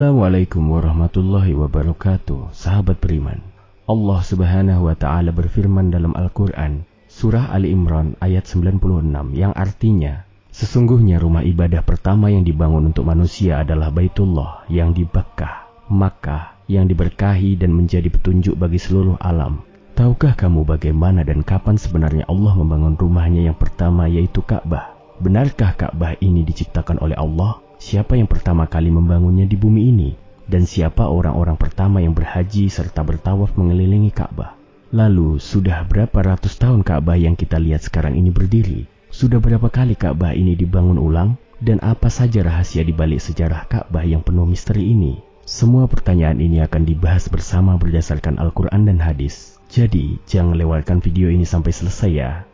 Assalamualaikum warahmatullahi wabarakatuh. Sahabat beriman, Allah subhanahu wa ta'ala berfirman dalam Al-Quran Surah Ali Imran ayat 96 yang artinya, sesungguhnya rumah ibadah pertama yang dibangun untuk manusia adalah Baitullah yang di Makkah yang diberkahi dan menjadi petunjuk bagi seluruh alam. Tahukah kamu bagaimana dan kapan sebenarnya Allah membangun rumahnya yang pertama, yaitu Ka'bah? Benarkah Ka'bah ini diciptakan oleh Allah? Siapa yang pertama kali membangunnya di bumi ini? Dan siapa orang-orang pertama yang berhaji serta bertawaf mengelilingi Ka'bah? Lalu, sudah berapa ratus tahun Ka'bah yang kita lihat sekarang ini berdiri? Sudah berapa kali Ka'bah ini dibangun ulang? Dan apa saja rahasia di balik sejarah Ka'bah yang penuh misteri ini? Semua pertanyaan ini akan dibahas bersama berdasarkan Al-Quran dan hadis. Jadi, jangan lewatkan video ini sampai selesai ya.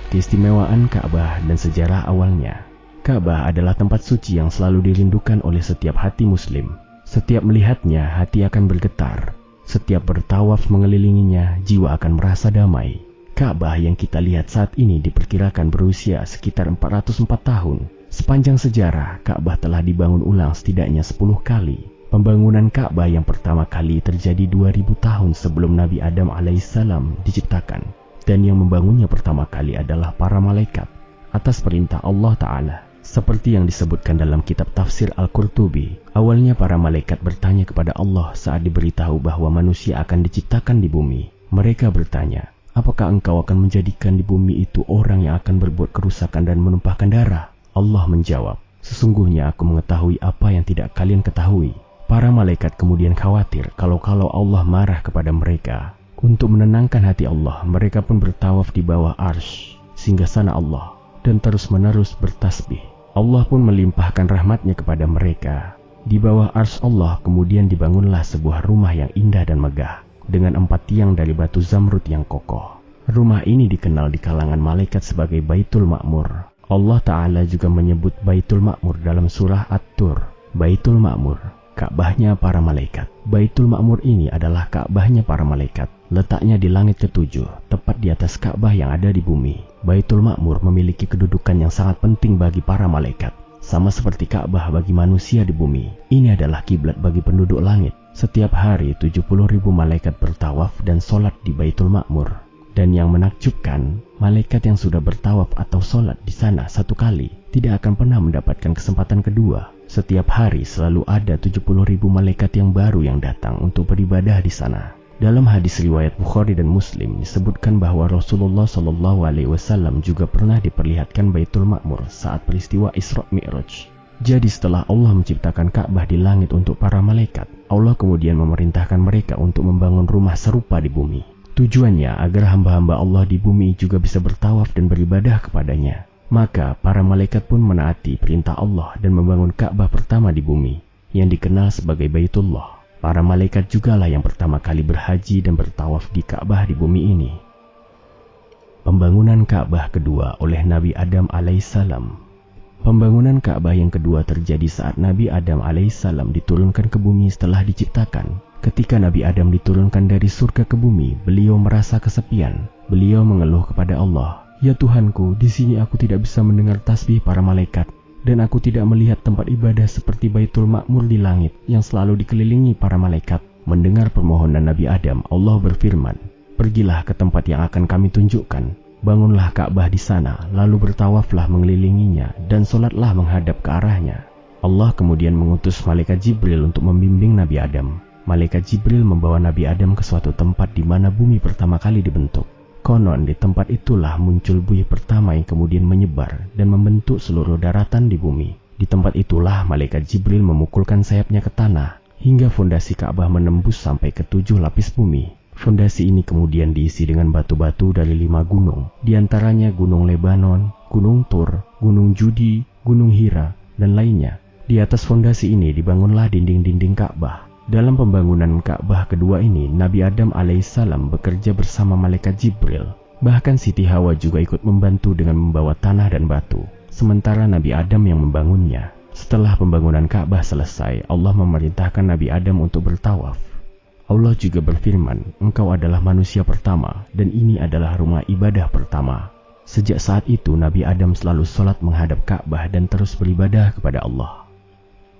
Keistimewaan Ka'bah dan sejarah awalnya. Ka'bah adalah tempat suci yang selalu dirindukan oleh setiap hati muslim. Setiap melihatnya, hati akan bergetar. Setiap bertawaf mengelilinginya, jiwa akan merasa damai. Ka'bah yang kita lihat saat ini diperkirakan berusia sekitar 404 tahun. Sepanjang sejarah, Ka'bah telah dibangun ulang setidaknya 10 kali. Pembangunan Ka'bah yang pertama kali terjadi 2000 tahun sebelum Nabi Adam alaihissalam diciptakan. Dan yang membangunnya pertama kali adalah para malaikat atas perintah Allah Ta'ala. Seperti yang disebutkan dalam kitab tafsir Al-Qurtubi, awalnya para malaikat bertanya kepada Allah saat diberitahu bahwa manusia akan diciptakan di bumi. Mereka bertanya, apakah engkau akan menjadikan di bumi itu orang yang akan berbuat kerusakan dan menumpahkan darah? Allah menjawab, sesungguhnya aku mengetahui apa yang tidak kalian ketahui. Para malaikat kemudian khawatir kalau Allah marah kepada mereka. Untuk menenangkan hati Allah, mereka pun bertawaf di bawah arsy, singgasana Allah, dan terus-menerus bertasbih. Allah pun melimpahkan rahmatnya kepada mereka. Di bawah arsy Allah kemudian dibangunlah sebuah rumah yang indah dan megah, dengan 4 tiang dari batu zamrud yang kokoh. Rumah ini dikenal di kalangan malaikat sebagai Baitul Ma'mur. Allah Ta'ala juga menyebut Baitul Ma'mur dalam surah At-Tur. Baitul Ma'mur, Ka'bahnya para malaikat. Baitul Ma'mur ini adalah Ka'bahnya para malaikat. Letaknya di langit ke-7, tepat di atas Ka'bah yang ada di bumi. Baitul Ma'mur memiliki kedudukan yang sangat penting bagi para malaikat. Sama seperti Ka'bah bagi manusia di bumi, ini adalah kiblat bagi penduduk langit. Setiap hari 70.000 malaikat bertawaf dan sholat di Baitul Ma'mur. Dan yang menakjubkan, malaikat yang sudah bertawaf atau sholat di sana satu kali tidak akan pernah mendapatkan kesempatan kedua. Setiap hari selalu ada 70.000 malaikat yang baru yang datang untuk beribadah di sana. Dalam hadis riwayat Bukhari dan Muslim disebutkan bahwa Rasulullah SAW juga pernah diperlihatkan Baitul Ma'mur saat peristiwa Isra Mi'raj. Jadi setelah Allah menciptakan Ka'bah di langit untuk para malaikat, Allah kemudian memerintahkan mereka untuk membangun rumah serupa di bumi. Tujuannya agar hamba-hamba Allah di bumi juga bisa bertawaf dan beribadah kepadanya. Maka para malaikat pun menaati perintah Allah dan membangun Ka'bah pertama di bumi, yang dikenal sebagai Baitullah. Para malaikat jugalah yang pertama kali berhaji dan bertawaf di Ka'bah di bumi ini. Pembangunan Ka'bah kedua oleh Nabi Adam alaihissalam. Pembangunan Ka'bah yang kedua terjadi saat Nabi Adam alaihissalam diturunkan ke bumi setelah diciptakan. Ketika Nabi Adam diturunkan dari surga ke bumi, beliau merasa kesepian. Beliau mengeluh kepada Allah, "Ya Tuhanku, di sini aku tidak bisa mendengar tasbih para malaikat. Dan aku tidak melihat tempat ibadah seperti Baitul Ma'mur di langit yang selalu dikelilingi para malaikat." Mendengar permohonan Nabi Adam, Allah berfirman, "Pergilah ke tempat yang akan kami tunjukkan. Bangunlah Ka'bah di sana, lalu bertawaflah mengelilinginya dan sholatlah menghadap ke arahnya." Allah kemudian mengutus malaikat Jibril untuk membimbing Nabi Adam. Malaikat Jibril membawa Nabi Adam ke suatu tempat di mana bumi pertama kali dibentuk. Konon di tempat itulah muncul buih pertama yang kemudian menyebar dan membentuk seluruh daratan di bumi. Di tempat itulah malaikat Jibril memukulkan sayapnya ke tanah hingga fondasi Ka'bah menembus sampai ke 7 lapis bumi. Fondasi ini kemudian diisi dengan batu-batu dari 5 gunung, di antaranya Gunung Lebanon, Gunung Tur, Gunung Judi, Gunung Hira, dan lainnya. Di atas fondasi ini dibangunlah dinding-dinding Ka'bah. Dalam pembangunan Ka'bah kedua ini, Nabi Adam alaihissalam bekerja bersama malaikat Jibril. Bahkan Siti Hawa juga ikut membantu dengan membawa tanah dan batu, sementara Nabi Adam yang membangunnya. Setelah pembangunan Ka'bah selesai, Allah memerintahkan Nabi Adam untuk bertawaf. Allah juga berfirman, "Engkau adalah manusia pertama, dan ini adalah rumah ibadah pertama." Sejak saat itu, Nabi Adam selalu sholat menghadap Ka'bah dan terus beribadah kepada Allah.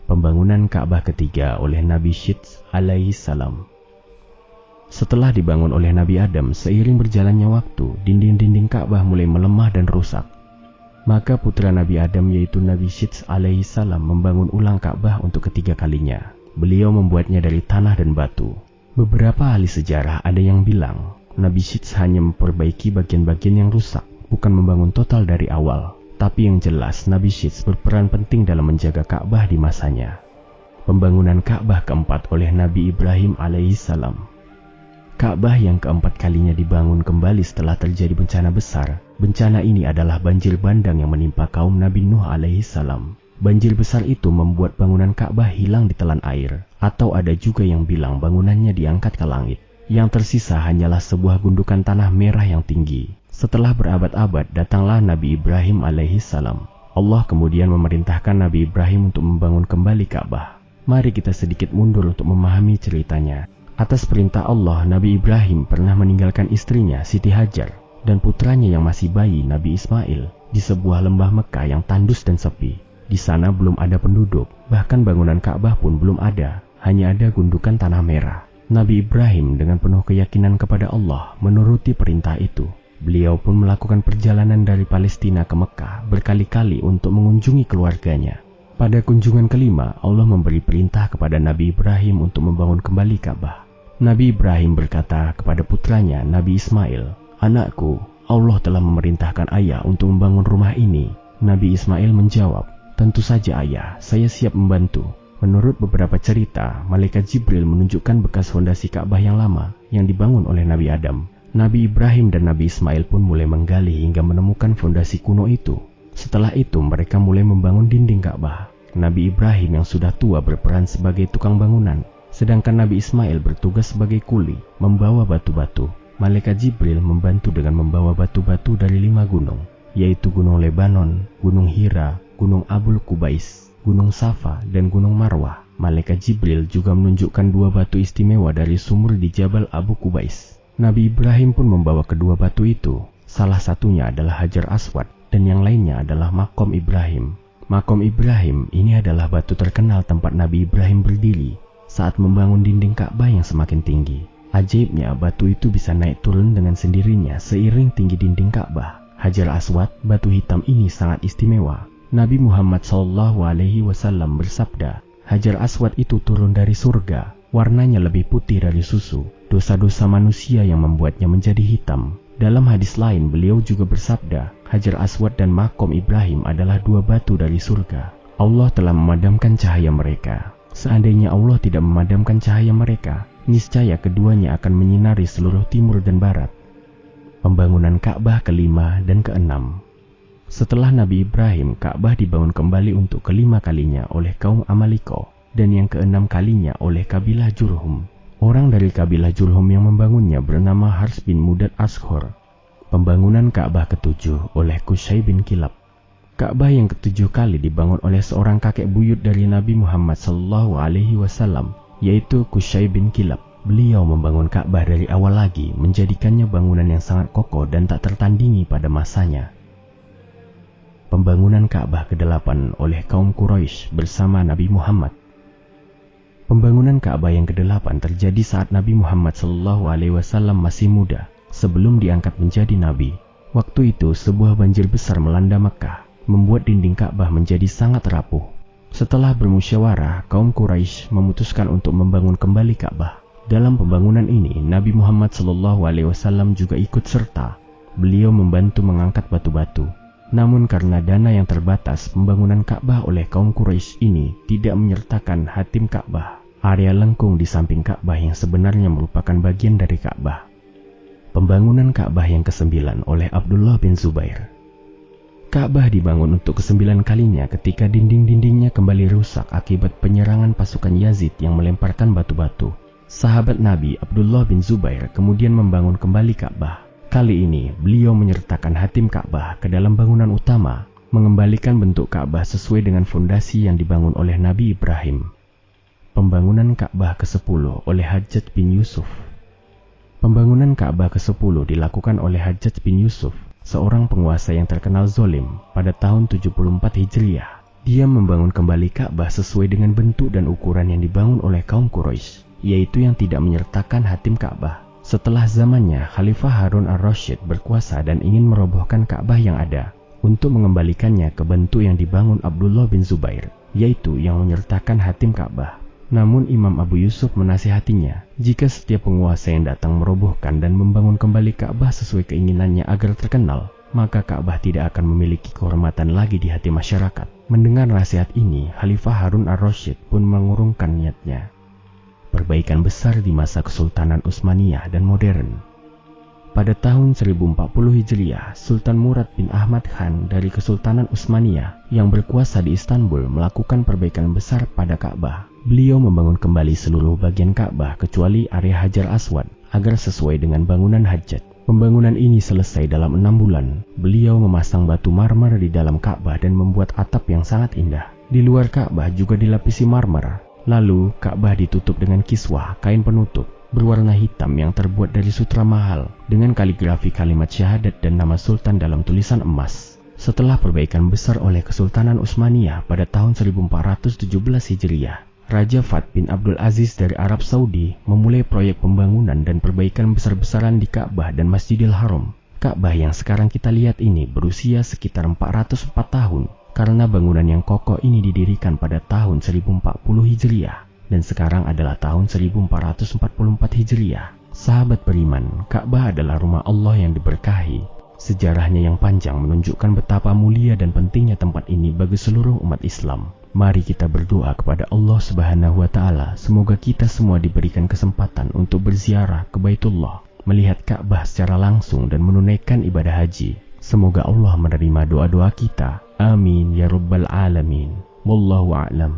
Pembangunan Ka'bah ketiga oleh Nabi Syits alaihi salam. Setelah dibangun oleh Nabi Adam, seiring berjalannya waktu, dinding-dinding Ka'bah mulai melemah dan rusak. Maka putra Nabi Adam yaitu Nabi Syits alaihi salam membangun ulang Ka'bah untuk ketiga kalinya. Beliau membuatnya dari tanah dan batu. Beberapa ahli sejarah ada yang bilang, Nabi Syits hanya memperbaiki bagian-bagian yang rusak, bukan membangun total dari awal. Tapi yang jelas, Nabi Syits berperan penting dalam menjaga Ka'bah di masanya. Pembangunan Ka'bah keempat oleh Nabi Ibrahim alaihi salam. Ka'bah yang keempat kalinya dibangun kembali setelah terjadi bencana besar. Bencana ini adalah banjir bandang yang menimpa kaum Nabi Nuh alaihi salam. Banjir besar itu membuat bangunan Ka'bah hilang di telan air, atau ada juga yang bilang bangunannya diangkat ke langit. Yang tersisa hanyalah sebuah gundukan tanah merah yang tinggi. Setelah berabad-abad, datanglah Nabi Ibrahim alaihi salam. Allah kemudian memerintahkan Nabi Ibrahim untuk membangun kembali Ka'bah. Mari kita sedikit mundur untuk memahami ceritanya. Atas perintah Allah, Nabi Ibrahim pernah meninggalkan istrinya Siti Hajar dan putranya yang masih bayi Nabi Ismail di sebuah lembah Mekah yang tandus dan sepi. Di sana belum ada penduduk, bahkan bangunan Ka'bah pun belum ada, hanya ada gundukan tanah merah. Nabi Ibrahim dengan penuh keyakinan kepada Allah menuruti perintah itu. Beliau pun melakukan perjalanan dari Palestina ke Mekah berkali-kali untuk mengunjungi keluarganya. Pada kunjungan kelima, Allah memberi perintah kepada Nabi Ibrahim untuk membangun kembali Ka'bah. Nabi Ibrahim berkata kepada putranya Nabi Ismail, "Anakku, Allah telah memerintahkan ayah untuk membangun rumah ini." Nabi Ismail menjawab, "Tentu saja ayah, saya siap membantu." Menurut beberapa cerita, malaikat Jibril menunjukkan bekas fondasi Ka'bah yang lama yang dibangun oleh Nabi Adam. Nabi Ibrahim dan Nabi Ismail pun mulai menggali hingga menemukan fondasi kuno itu. Setelah itu mereka mulai membangun dinding Ka'bah. Nabi Ibrahim yang sudah tua berperan sebagai tukang bangunan, sedangkan Nabi Ismail bertugas sebagai kuli, membawa batu-batu. Malaikat Jibril membantu dengan membawa batu-batu dari 5 gunung, yaitu Gunung Lebanon, Gunung Hira, Gunung Abul Qubais, Gunung Safa, dan Gunung Marwah. Malaikat Jibril juga menunjukkan 2 batu istimewa dari sumur di Jabal Abu Qubais. Nabi Ibrahim pun membawa kedua batu itu. Salah satunya adalah Hajar Aswad dan yang lainnya adalah Maqam Ibrahim. Maqam Ibrahim ini adalah batu terkenal tempat Nabi Ibrahim berdiri saat membangun dinding Ka'bah yang semakin tinggi. Ajaibnya, batu itu bisa naik turun dengan sendirinya seiring tinggi dinding Ka'bah. Hajar Aswad, batu hitam ini sangat istimewa. Nabi Muhammad SAW bersabda, Hajar Aswad itu turun dari surga. Warnanya lebih putih dari susu. Dosa-dosa manusia yang membuatnya menjadi hitam. Dalam hadis lain, beliau juga bersabda, Hajar Aswad dan Maqam Ibrahim adalah 2 batu dari surga. Allah telah memadamkan cahaya mereka. Seandainya Allah tidak memadamkan cahaya mereka, niscaya keduanya akan menyinari seluruh timur dan barat. Pembangunan Ka'bah kelima dan keenam. Setelah Nabi Ibrahim, Ka'bah dibangun kembali untuk kelima kalinya oleh kaum Amaliko dan yang keenam kalinya oleh kabilah Jurhum. Orang dari kabilah Jurhum yang membangunnya bernama Hars bin Mudad Ashur. Pembangunan Ka'bah ketujuh oleh Qusay bin Kilab. Ka'bah yang ketujuh kali dibangun oleh seorang kakek buyut dari Nabi Muhammad SAW, yaitu Qusay bin Kilab. Beliau membangun Ka'bah dari awal lagi, menjadikannya bangunan yang sangat kokoh dan tak tertandingi pada masanya. Pembangunan Ka'bah ke-8 oleh kaum Quraisy bersama Nabi Muhammad. Pembangunan Ka'bah yang ke-8 terjadi saat Nabi Muhammad SAW masih muda, sebelum diangkat menjadi Nabi. Waktu itu sebuah banjir besar melanda Mekah, membuat dinding Ka'bah menjadi sangat rapuh. Setelah bermusyawarah, kaum Quraisy memutuskan untuk membangun kembali Ka'bah. Dalam pembangunan ini, Nabi Muhammad SAW juga ikut serta. Beliau membantu mengangkat batu-batu. Namun karena dana yang terbatas, pembangunan Ka'bah oleh kaum Quraisy ini tidak menyertakan hatim Ka'bah, area lengkung di samping Ka'bah yang sebenarnya merupakan bagian dari Ka'bah. Pembangunan Ka'bah yang ke-9 oleh Abdullah bin Zubair. Ka'bah dibangun untuk ke-9 kalinya ketika dinding-dindingnya kembali rusak akibat penyerangan pasukan Yazid yang melemparkan batu-batu. Sahabat Nabi Abdullah bin Zubair kemudian membangun kembali Ka'bah. Kali ini, beliau menyertakan hatim Ka'bah ke dalam bangunan utama, mengembalikan bentuk Ka'bah sesuai dengan fondasi yang dibangun oleh Nabi Ibrahim. Pembangunan Ka'bah ke-10 oleh Hajjaj bin Yusuf. Pembangunan Ka'bah ke-10 dilakukan oleh Hajjaj bin Yusuf, seorang penguasa yang terkenal zolim pada tahun 74 Hijriah. Dia membangun kembali Ka'bah sesuai dengan bentuk dan ukuran yang dibangun oleh kaum Quraisy, yaitu yang tidak menyertakan hatim Ka'bah. Setelah zamannya, Khalifah Harun ar-Rasyid berkuasa dan ingin merobohkan Ka'bah yang ada untuk mengembalikannya ke bentuk yang dibangun Abdullah bin Zubair, yaitu yang menyertakan hatim Ka'bah. Namun Imam Abu Yusuf menasihatinya, jika setiap penguasa yang datang merobohkan dan membangun kembali Ka'bah sesuai keinginannya agar terkenal, maka Ka'bah tidak akan memiliki kehormatan lagi di hati masyarakat. Mendengar nasihat ini, Khalifah Harun ar-Rasyid pun mengurungkan niatnya. Perbaikan besar di masa Kesultanan Utsmaniyah dan modern. Pada tahun 1040 Hijriah, Sultan Murad bin Ahmad Khan dari Kesultanan Utsmaniyah yang berkuasa di Istanbul melakukan perbaikan besar pada Ka'bah. Beliau membangun kembali seluruh bagian Ka'bah kecuali area Hajar Aswad agar sesuai dengan bangunan Hajjat. Pembangunan ini selesai dalam 6 bulan. Beliau memasang batu marmer di dalam Ka'bah dan membuat atap yang sangat indah. Di luar Ka'bah juga dilapisi marmer. Lalu Ka'bah ditutup dengan kiswah, kain penutup berwarna hitam yang terbuat dari sutra mahal dengan kaligrafi kalimat syahadat dan nama sultan dalam tulisan emas. Setelah perbaikan besar oleh Kesultanan Utsmaniyah pada tahun 1417 Hijriah, Raja Fahd bin Abdul Aziz dari Arab Saudi memulai proyek pembangunan dan perbaikan besar-besaran di Ka'bah dan Masjidil Haram. Ka'bah yang sekarang kita lihat ini berusia sekitar 404 tahun karena bangunan yang kokoh ini didirikan pada tahun 1040 Hijriah. Dan sekarang adalah tahun 1444 Hijriah. Sahabat beriman, Ka'bah adalah rumah Allah yang diberkahi. Sejarahnya yang panjang menunjukkan betapa mulia dan pentingnya tempat ini bagi seluruh umat Islam. Mari kita berdoa kepada Allah Subhanahu wa Ta'ala, semoga kita semua diberikan kesempatan untuk berziarah ke Baitullah, melihat Ka'bah secara langsung dan menunaikan ibadah haji. Semoga Allah menerima doa-doa kita. Amin ya rabbal alamin. Wallahu a'lam.